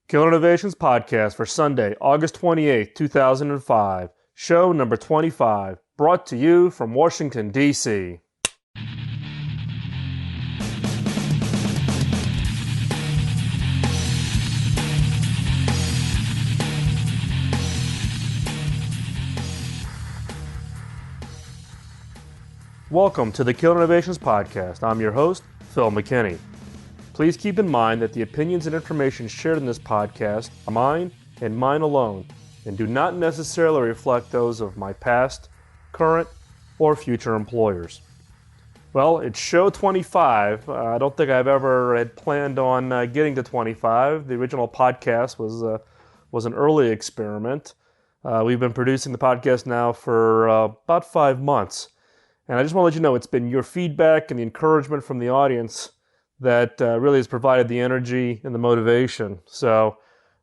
Killer Innovations Podcast for Sunday, August 28th, 2005. Show number 25, brought to you from Washington, D.C. Welcome to the Killer Innovations Podcast. I'm your host, Phil McKinney. Please keep in mind that the opinions and information shared in this podcast are mine and mine alone, and do not necessarily reflect those of my past, current, or future employers. Well, it's show 25. I don't think I've ever had planned on getting to 25. The original podcast was an early experiment. We've been producing the podcast now for about 5 months. And I just want to let you know it's been your feedback and the encouragement from the audience that really has provided the energy and the motivation. So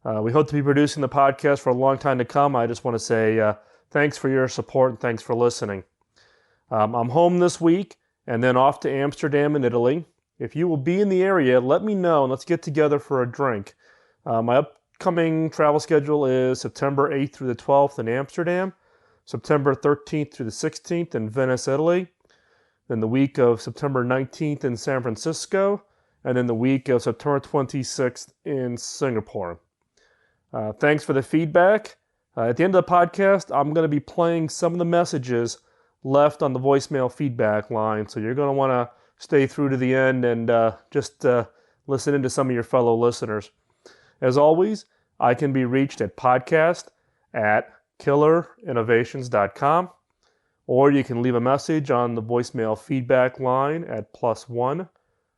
we hope to be producing the podcast for a long time to come. I just want to say thanks for your support and thanks for listening. I'm home this week and then off to Amsterdam in Italy. If you will be in the area, let me know and let's get together for a drink. My upcoming travel schedule is September 8th through the 12th in Amsterdam, September 13th through the 16th in Venice, Italy, then the week of September 19th in San Francisco, and then the week of September 26th in Singapore. Thanks for the feedback. At the end of the podcast, I'm going to be playing some of the messages left on the voicemail feedback line, so you're going to want to stay through to the end and just listen in to some of your fellow listeners. As always, I can be reached at podcast@killerinnovations.com. Or you can leave a message on the voicemail feedback line at +1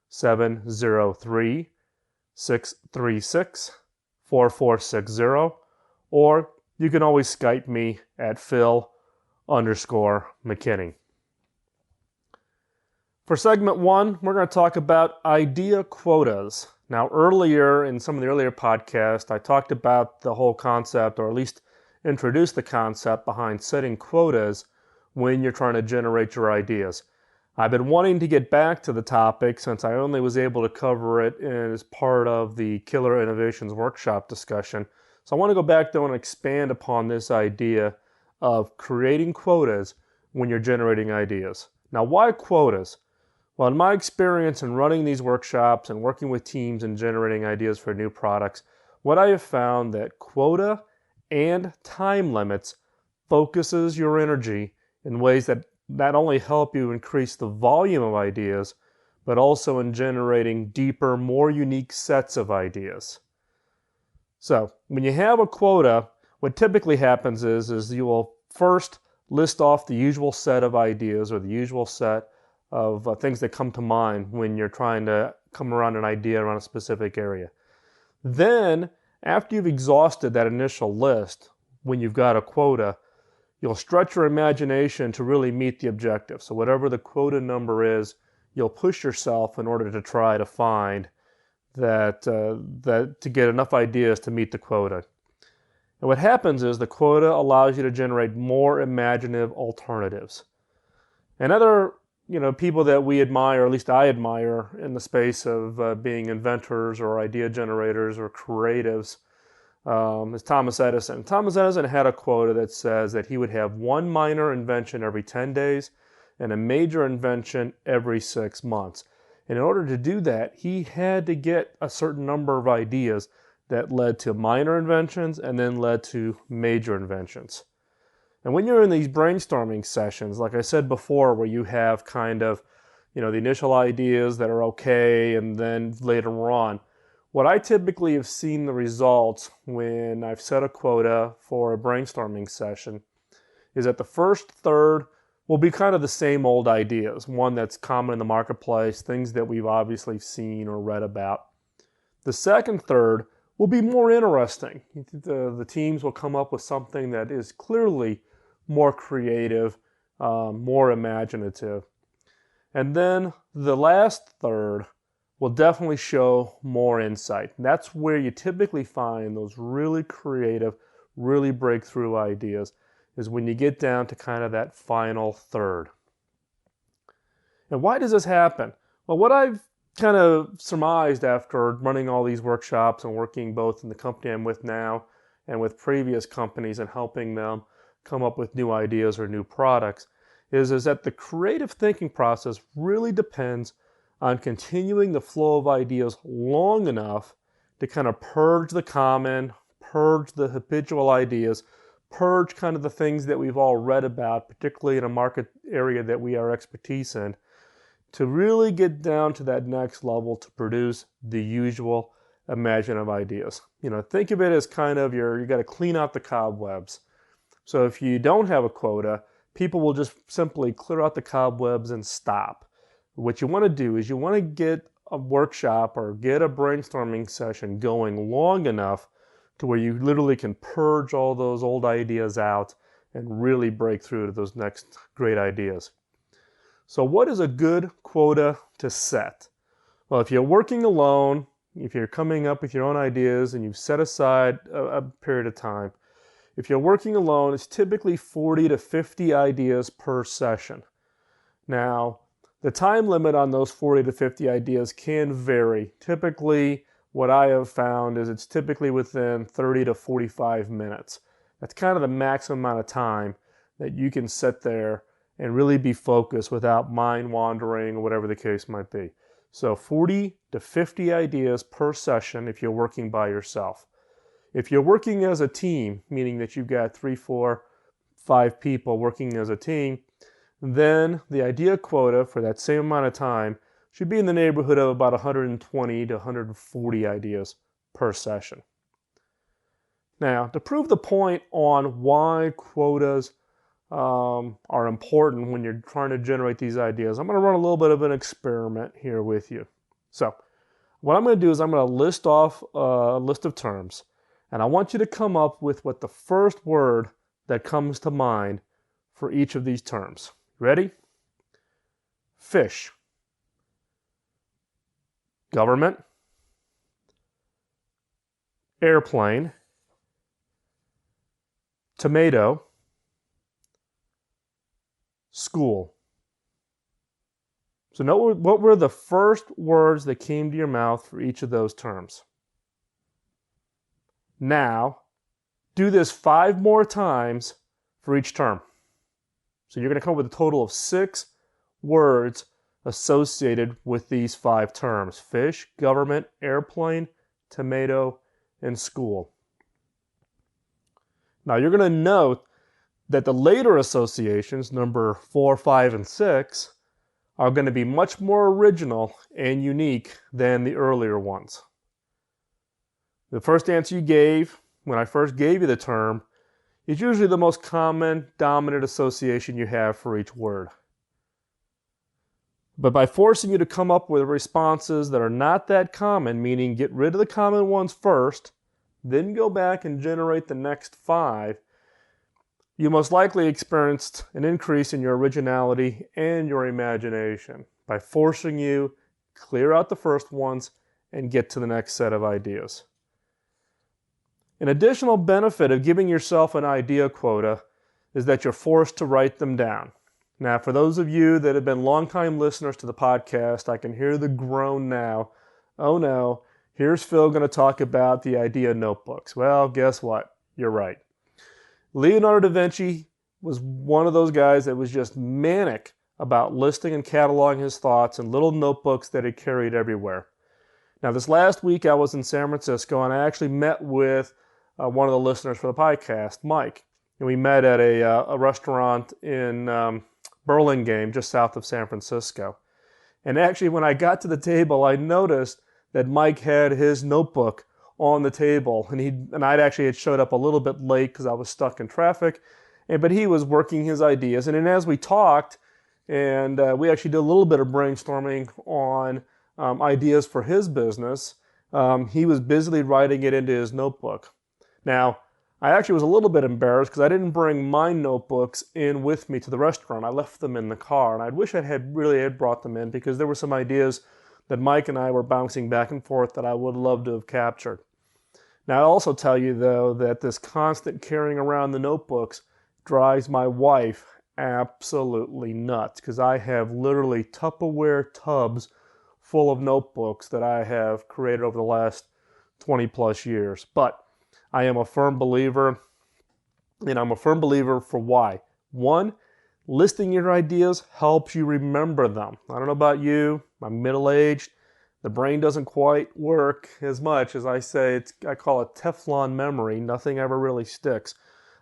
703 636 4460. Or you can always Skype me at Phil_McKinney. For segment 1, we're going to talk about idea quotas. Now, earlier in some of the earlier podcasts, I talked about the whole concept, or at least introduced the concept behind setting quotas when you're trying to generate your ideas. I've been wanting to get back to the topic since I only was able to cover it as part of the Killer Innovations Workshop discussion. So I want to go back though and expand upon this idea of creating quotas when you're generating ideas. Now, why quotas? Well, in my experience in running these workshops and working with teams and generating ideas for new products, what I have found that quota and time limits focuses your energy in ways that not only help you increase the volume of ideas, but also in generating deeper, more unique sets of ideas. So, when you have a quota, what typically happens is you will first list off the usual set of ideas or the usual set of things that come to mind when you're trying to come around an idea around a specific area. Then, after you've exhausted that initial list, when you've got a quota, you'll stretch your imagination to really meet the objective. So whatever the quota number is, you'll push yourself in order to try to find that to get enough ideas to meet the quota. And what happens is the quota allows you to generate more imaginative alternatives. And other people that we admire, or at least I admire in the space of being inventors or idea generators or creatives, is Thomas Edison. Thomas Edison had a quota that says that he would have one minor invention every 10 days and a major invention every 6 months. And in order to do that, he had to get a certain number of ideas that led to minor inventions and then led to major inventions. And when you're in these brainstorming sessions, like I said before, where you have kind of, the initial ideas that are okay, and then later on, what I typically have seen the results when I've set a quota for a brainstorming session is that the first third will be kind of the same old ideas, one that's common in the marketplace, things that we've obviously seen or read about. The second third will be more interesting. The teams will come up with something that is clearly more creative, more imaginative. And then the last third will definitely show more insight. And that's where you typically find those really creative, really breakthrough ideas, is when you get down to kind of that final third. And why does this happen? Well, what I've kind of surmised after running all these workshops and working both in the company I'm with now and with previous companies and helping them come up with new ideas or new products is that the creative thinking process really depends on continuing the flow of ideas long enough to kind of purge the common, purge the habitual ideas, purge kind of the things that we've all read about, particularly in a market area that we are expertise in, to really get down to that next level to produce the usual imaginative ideas. Think of it as kind of you got to clean out the cobwebs. So if you don't have a quota, people will just simply clear out the cobwebs and stop. What you want to do is you want to get a workshop or get a brainstorming session going long enough to where you literally can purge all those old ideas out and really break through to those next great ideas. So what is a good quota to set? Well, if you're working alone, if you're coming up with your own ideas and you've set aside a period of time, if you're working alone, it's typically 40 to 50 ideas per session. Now, the time limit on those 40 to 50 ideas can vary. Typically, what I have found is it's typically within 30 to 45 minutes. That's kind of the maximum amount of time that you can sit there and really be focused without mind wandering or whatever the case might be. So 40 to 50 ideas per session if you're working by yourself. If you're working as a team, meaning that you've got 3, 4, 5 people working as a team, then the idea quota for that same amount of time should be in the neighborhood of about 120 to 140 ideas per session. Now, to prove the point on why quotas are important when you're trying to generate these ideas, I'm going to run a little bit of an experiment here with you. So, what I'm going to do is I'm going to list off a list of terms, and I want you to come up with what the first word that comes to mind for each of these terms. Ready? Fish, government, airplane, tomato, school. So note what were the first words that came to your mouth for each of those terms. Now, do this 5 more times for each term. So you're going to come up with a total of 6 words associated with these 5 terms: fish, government, airplane, tomato, and school. Now you're going to note that the later associations, number 4, 5, and 6, are going to be much more original and unique than the earlier ones. The first answer you gave, when I first gave you the term, is usually the most common, dominant association you have for each word. But by forcing you to come up with responses that are not that common, meaning get rid of the common ones first, then go back and generate the next 5, you most likely experienced an increase in your originality and your imagination by forcing you to clear out the first ones and get to the next set of ideas. An additional benefit of giving yourself an idea quota is that you're forced to write them down. Now, for those of you that have been longtime listeners to the podcast, I can hear the groan now. Oh no, here's Phil going to talk about the idea notebooks. Well, guess what? You're right. Leonardo da Vinci was one of those guys that was just manic about listing and cataloging his thoughts in little notebooks that he carried everywhere. Now, this last week I was in San Francisco and I actually met with one of the listeners for the podcast, Mike. And we met at a restaurant in Burlingame, just south of San Francisco. And actually, when I got to the table, I noticed that Mike had his notebook on the table, and I'd actually had showed up a little bit late because I was stuck in traffic, but he was working his ideas. And then as we talked, and we actually did a little bit of brainstorming on ideas for his business, he was busily writing it into his notebook. Now, I actually was a little bit embarrassed because I didn't bring my notebooks in with me to the restaurant. I left them in the car, and I wish I had really brought them in because there were some ideas that Mike and I were bouncing back and forth that I would love to have captured. Now, I'll also tell you, though, that this constant carrying around the notebooks drives my wife absolutely nuts because I have literally Tupperware tubs full of notebooks that I have created over the last 20 plus years. But I am a firm believer, and I'm a firm believer for why. One, listing your ideas helps you remember them. I don't know about you, I'm middle-aged. The brain doesn't quite work as much as I say. I call it Teflon memory. Nothing ever really sticks.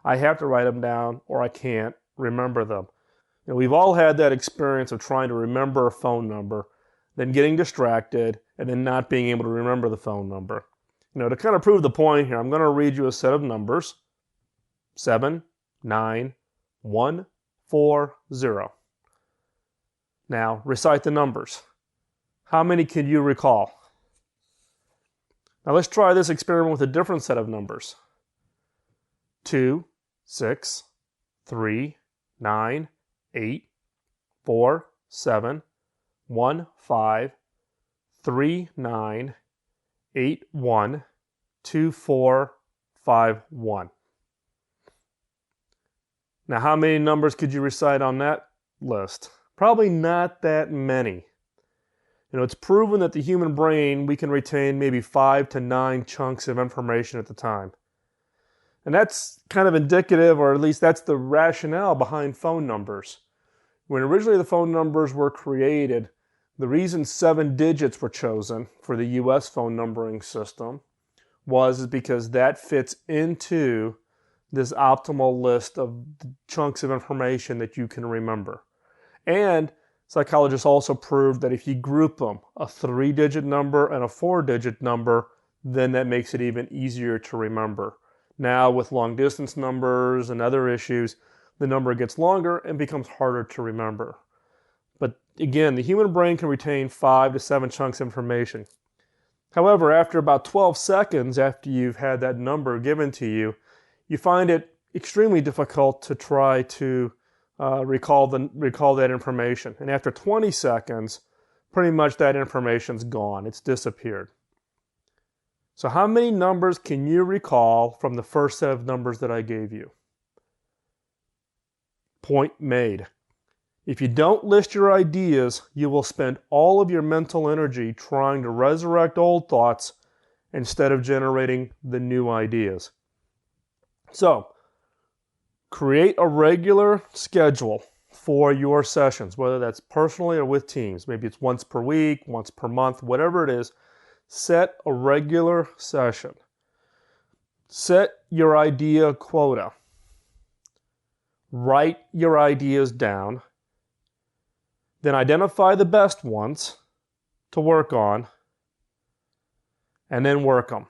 I have to write them down or I can't remember them. We've all had that experience of trying to remember a phone number, then getting distracted, and then not being able to remember the phone number. To kind of prove the point here, I'm going to read you a set of numbers. 7, 9, 1, 4, 0. Now, recite the numbers. How many can you recall? Now let's try this experiment with a different set of numbers. 2, 6, 3, 9, 8, 4, 7, 1, 5, 3, 9, 8, 1, 2, 4, 5, 1. Now, how many numbers could you recite on that list? Probably not that many. It's proven that the human brain, we can retain maybe 5 to 9 chunks of information at the time. And that's kind of indicative, or at least that's the rationale behind phone numbers. When originally the phone numbers were created, the reason 7 digits were chosen for the US phone numbering system was because that fits into this optimal list of chunks of information that you can remember. And psychologists also proved that if you group them, a 3-digit number and a 4-digit number, then that makes it even easier to remember. Now, with long-distance numbers and other issues, the number gets longer and becomes harder to remember. But again, the human brain can retain 5 to 7 chunks of information. However, after about 12 seconds after you've had that number given to you, you find it extremely difficult to try to recall that information. And after 20 seconds, pretty much that information's gone. It's disappeared. So how many numbers can you recall from the first set of numbers that I gave you? Point made. If you don't list your ideas, you will spend all of your mental energy trying to resurrect old thoughts instead of generating the new ideas. So, create a regular schedule for your sessions, whether that's personally or with teams. Maybe it's once per week, once per month, whatever it is. Set a regular session. Set your idea quota. Write your ideas down. Then identify the best ones to work on, and then work them.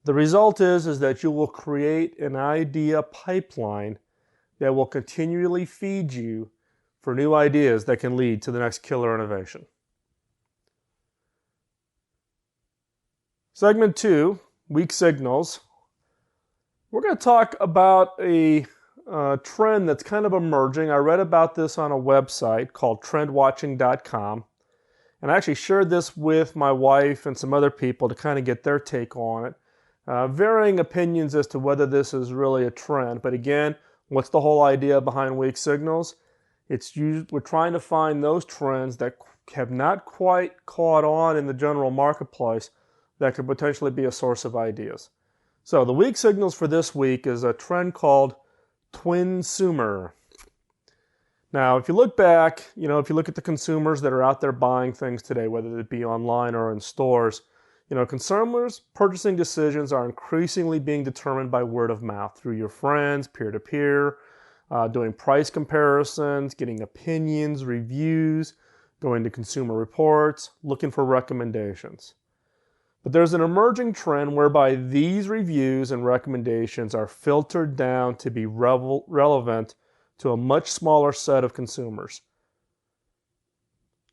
The result is that you will create an idea pipeline that will continually feed you for new ideas that can lead to the next killer innovation. Segment 2, weak signals. We're going to talk about a trend that's kind of emerging. I read about this on a website called trendwatching.com. And I actually shared this with my wife and some other people to kind of get their take on it. Varying opinions as to whether this is really a trend. But again, what's the whole idea behind weak signals? We're trying to find those trends that have not quite caught on in the general marketplace that could potentially be a source of ideas. So the weak signals for this week is a trend called Twinsumer. Now, if you look back, if you look at the consumers that are out there buying things today, whether it be online or in stores, consumers' purchasing decisions are increasingly being determined by word of mouth through your friends, peer-to-peer, doing price comparisons, getting opinions, reviews, going to Consumer Reports, looking for recommendations. But there's an emerging trend whereby these reviews and recommendations are filtered down to be relevant to a much smaller set of consumers.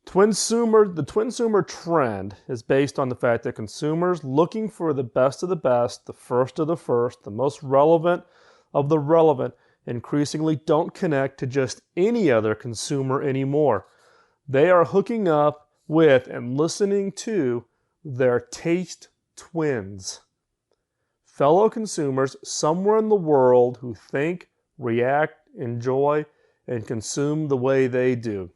The Twinsumer trend is based on the fact that consumers looking for the best of the best, the first of the first, the most relevant of the relevant, increasingly don't connect to just any other consumer anymore. They are hooking up with and listening to their taste twins, fellow consumers somewhere in the world who think, react, enjoy, and consume the way they do.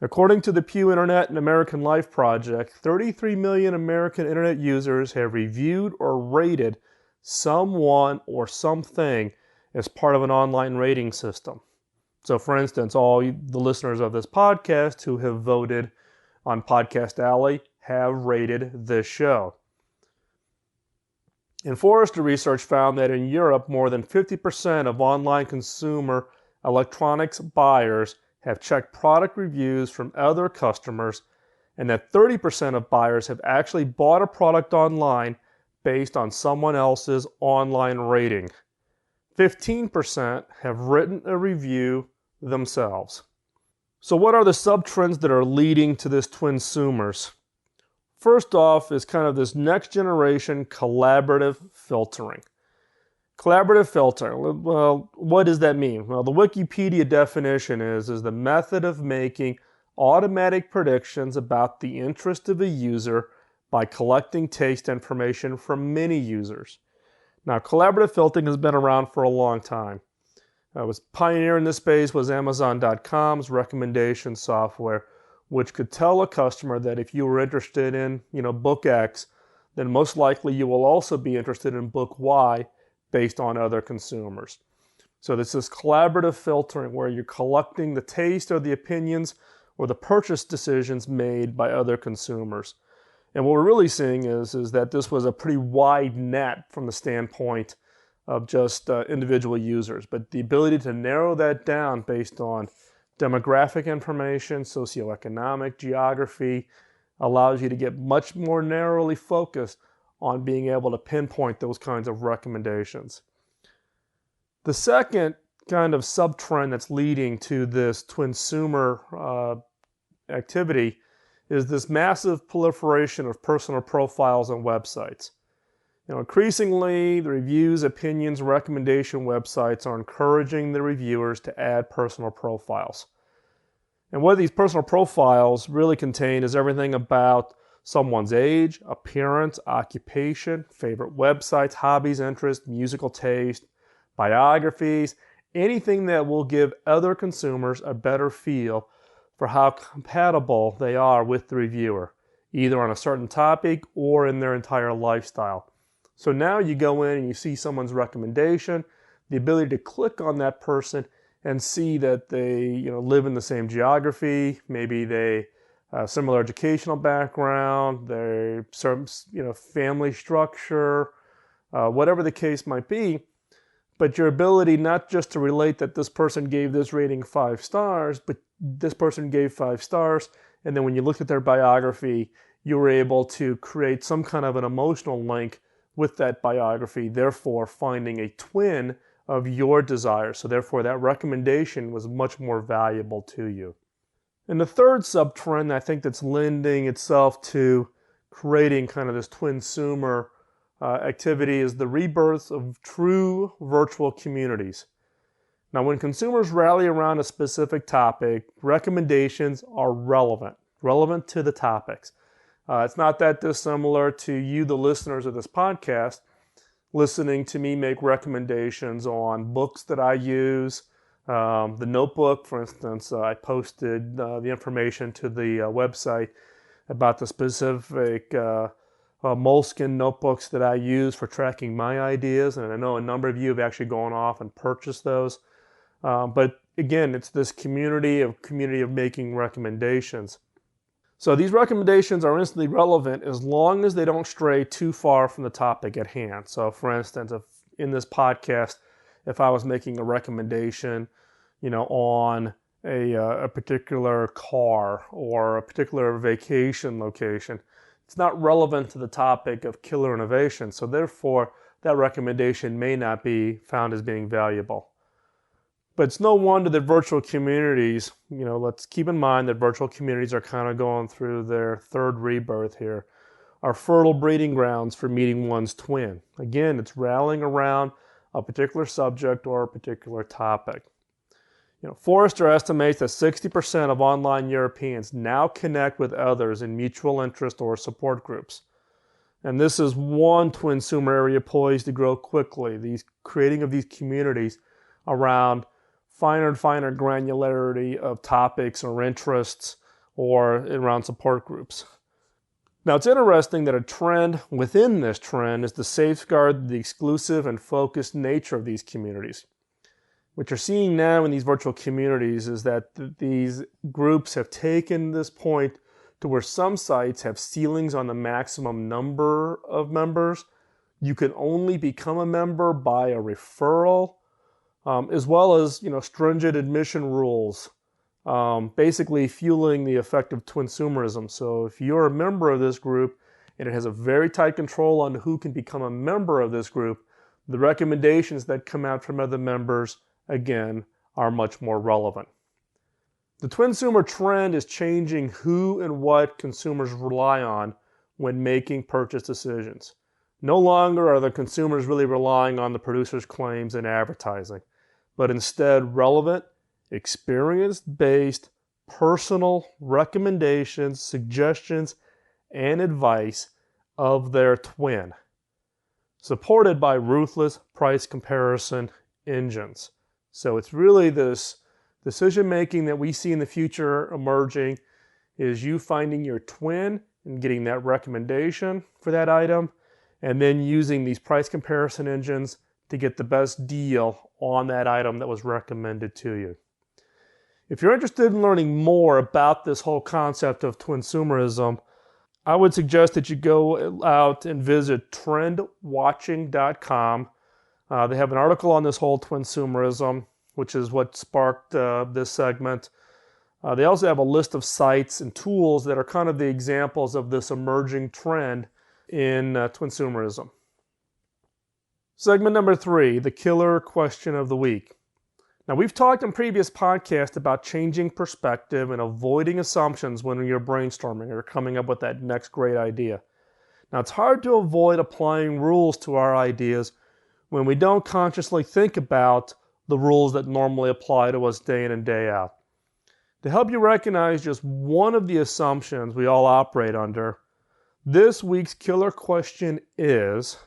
According to the Pew Internet and American Life Project, 33 million American Internet users have reviewed or rated someone or something as part of an online rating system. So, for instance, all the listeners of this podcast who have voted on Podcast Alley have rated this show. And Forrester research found that in Europe, more than 50% of online consumer electronics buyers have checked product reviews from other customers, and that 30% of buyers have actually bought a product online based on someone else's online rating. 15% have written a review themselves. So what are the sub-trends that are leading to this Twinsumers? First off is kind of this next generation collaborative filtering. Collaborative filtering, well, what does that mean? Well, the Wikipedia definition is the method of making automatic predictions about the interest of a user by collecting taste information from many users. Now, collaborative filtering has been around for a long time. Was pioneer in this space was Amazon.com's recommendation software, which could tell a customer that if you were interested in, book X, then most likely you will also be interested in book Y based on other consumers. So this is collaborative filtering where you're collecting the taste or the opinions or the purchase decisions made by other consumers. And what we're really seeing is that this was a pretty wide net from the standpoint of just individual users, but the ability to narrow that down based on demographic information, socioeconomic, geography, allows you to get much more narrowly focused on being able to pinpoint those kinds of recommendations. The second kind of sub-trend that's leading to this Twinsumer activity is this massive proliferation of personal profiles on websites. Increasingly, the reviews, opinions, recommendation websites are encouraging the reviewers to add personal profiles. And what these personal profiles really contain is everything about someone's age, appearance, occupation, favorite websites, hobbies, interests, musical taste, biographies, anything that will give other consumers a better feel for how compatible they are with the reviewer, either on a certain topic or in their entire lifestyle. So now you go in and you see someone's recommendation, the ability to click on that person and see that they live in the same geography, maybe they similar educational background, their family structure, whatever the case might be. But your ability not just to relate that this person gave this rating 5 stars, but this person gave 5 stars, and then when you looked at their biography, you were able to create some kind of an emotional link with that biography, therefore finding a twin of your desire. So therefore that recommendation was much more valuable to you. And the third sub-trend I think that's lending itself to creating kind of this Twinsumer activity is the rebirth of true virtual communities. Now, when consumers rally around a specific topic, recommendations are relevant to the topics. It's not that dissimilar to you, the listeners of this podcast, listening to me make recommendations on books that I use. The notebook, for instance, I posted the information to the website about the specific moleskin notebooks that I use for tracking my ideas, and I know a number of you have actually gone off and purchased those. But again, it's this community of making recommendations. So these recommendations are instantly relevant as long as they don't stray too far from the topic at hand. So for instance, if in this podcast, if I was making a recommendation, on a particular car or a particular vacation location, it's not relevant to the topic of killer innovation. So therefore, that recommendation may not be found as being valuable. But it's no wonder that virtual communities, let's keep in mind that virtual communities are kind of going through their third rebirth here, are fertile breeding grounds for meeting one's twin. Again, it's rallying around a particular subject or a particular topic. Forrester estimates that 60% of online Europeans now connect with others in mutual interest or support groups. And this is one Twinsumer area poised to grow quickly, these creating of these communities around finer and finer granularity of topics or interests, or around support groups. Now, it's interesting that a trend within this trend is to safeguard the exclusive and focused nature of these communities. What you're seeing now in these virtual communities is that these groups have taken this point to where some sites have ceilings on the maximum number of members. You can only become a member by a referral, as well as stringent admission rules, basically fueling the effect of twinsumerism. So if you're a member of this group and it has a very tight control on who can become a member of this group, the recommendations that come out from other members, again, are much more relevant. The Twinsumer trend is changing who and what consumers rely on when making purchase decisions. No longer are the consumers really relying on the producer's claims and advertising, but instead relevant, experience-based, personal recommendations, suggestions, and advice of their twin, supported by ruthless price comparison engines. So it's really this decision-making that we see in the future emerging is you finding your twin and getting that recommendation for that item, and then using these price comparison engines to get the best deal on that item that was recommended to you. If you're interested in learning more about this whole concept of twinsumerism, I would suggest that you go out and visit trendwatching.com. They have an article on this whole twinsumerism, which is what sparked this segment. They also have a list of sites and tools that are kind of the examples of this emerging trend in twinsumerism. Segment number 3, the killer question of the week. Now, we've talked in previous podcasts about changing perspective and avoiding assumptions when you're brainstorming or coming up with that next great idea. Now, it's hard to avoid applying rules to our ideas when we don't consciously think about the rules that normally apply to us day in and day out. To help you recognize just one of the assumptions we all operate under, this week's killer question is,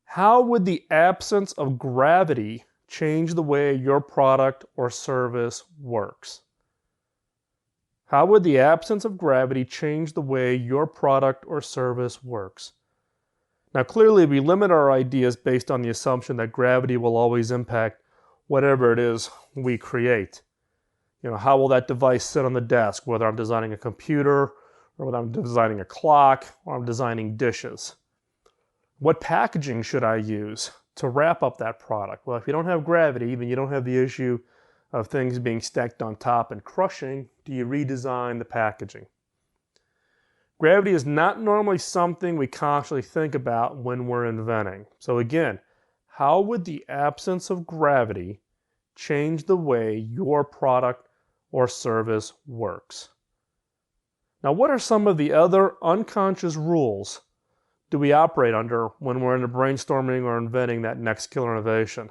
how would the absence of gravity change the way your product or service works? How would the absence of gravity change the way your product or service works? Now, clearly, we limit our ideas based on the assumption that gravity will always impact whatever it is we create. How will that device sit on the desk, whether I'm designing a computer, or whether I'm designing a clock, or I'm designing dishes? What packaging should I use to wrap up that product? Well, if you don't have gravity, then you don't have the issue of things being stacked on top and crushing. Do you redesign the packaging? Gravity is not normally something we consciously think about when we're inventing. So again, how would the absence of gravity change the way your product or service works? Now, what are some of the other unconscious rules do we operate under when we're into brainstorming or inventing that next killer innovation?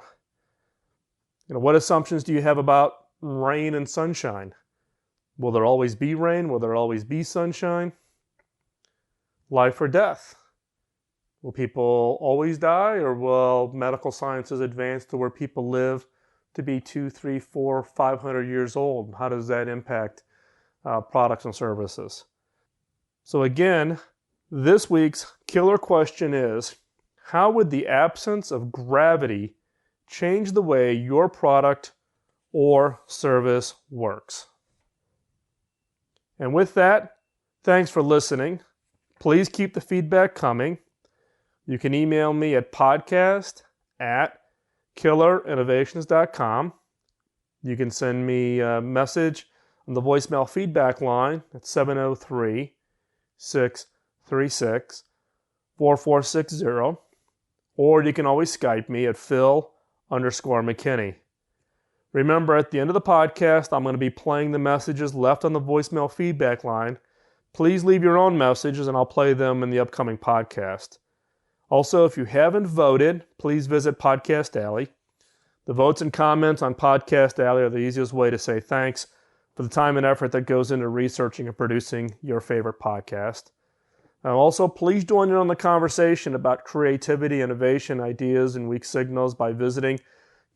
What assumptions do you have about rain and sunshine? Will there always be rain? Will there always be sunshine? Life or death? Will people always die, or will medical sciences advance to where people live to be 2, 3, 4, 500 years old? How does that impact products and services? So again, this week's killer question is, how would the absence of gravity change the way your product or service works? And with that, thanks for listening. Please keep the feedback coming. You can email me at podcast@killerinnovations.com. You can send me a message on the voicemail feedback line at 703-636-4460. Or you can always Skype me at Phil_McKinney. Remember, at the end of the podcast, I'm going to be playing the messages left on the voicemail feedback line. Please leave your own messages and I'll play them in the upcoming podcast. Also, if you haven't voted, please visit Podcast Alley. The votes and comments on Podcast Alley are the easiest way to say thanks for the time and effort that goes into researching and producing your favorite podcast. Also, please join in on the conversation about creativity, innovation, ideas, and weak signals by visiting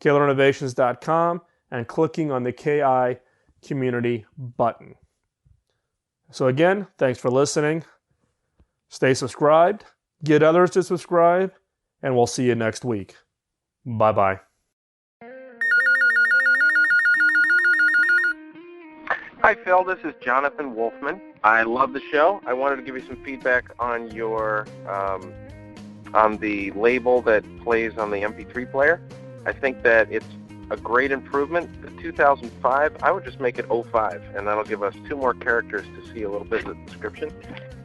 killerinnovations.com and clicking on the KI Community button. So again, thanks for listening. Stay subscribed, get others to subscribe, and we'll see you next week. Bye-bye. Hi, Phil. This is Jonathan Wolfman. I love the show. I wanted to give you some feedback on your on the label that plays on the MP3 player. I think that it's a great improvement. The 2005, I would just make it 05, and that'll give us 2 more characters to see a little bit of the description,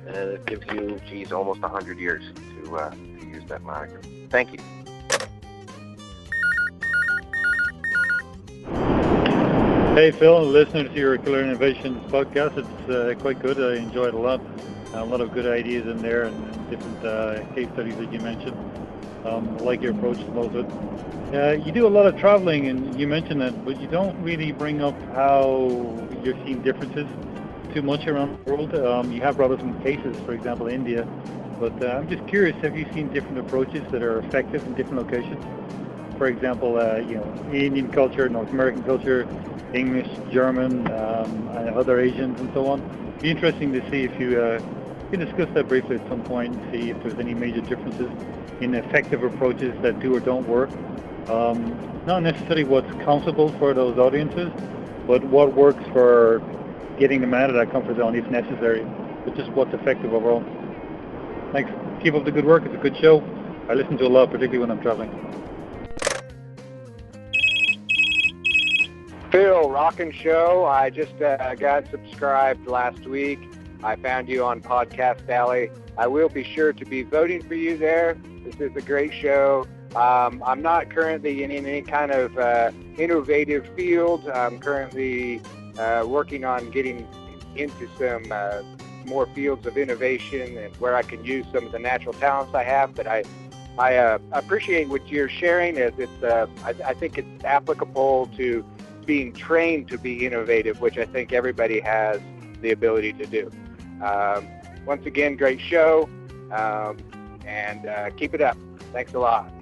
and it gives you, geez, almost 100 years to use that moniker. Thank you. Hey Phil, listening to your Killer Innovations podcast, it's quite good. I enjoy it a lot. A lot of good ideas in there and different case studies that you mentioned. I like your approach to most of it. You do a lot of traveling, and you mentioned that, but you don't really bring up how you're seeing differences too much around the world. You have brought up some cases, for example, India, but I'm just curious, have you seen different approaches that are effective in different locations? For example, Indian culture, North American culture, English, German, other Asians, and so on. It'd be interesting to see if you can discuss that briefly at some point and see if there's any major differences in effective approaches that do or don't work. Not necessarily what's comfortable for those audiences, but what works for getting them out of that comfort zone if necessary, but just what's effective overall. Thanks. Keep up the good work. It's a good show. I listen to a lot, particularly when I'm traveling. Phil, rockin' show. I just got subscribed last week. I found you on Podcast Alley. I will be sure to be voting for you there. This is a great show. I'm not currently in any kind of innovative field. I'm currently working on getting into some more fields of innovation and where I can use some of the natural talents I have. But I appreciate what you're sharing, as it's I think it's applicable to being trained to be innovative, which I think everybody has the ability to do. Once again, great show, and keep it up. Thanks a lot.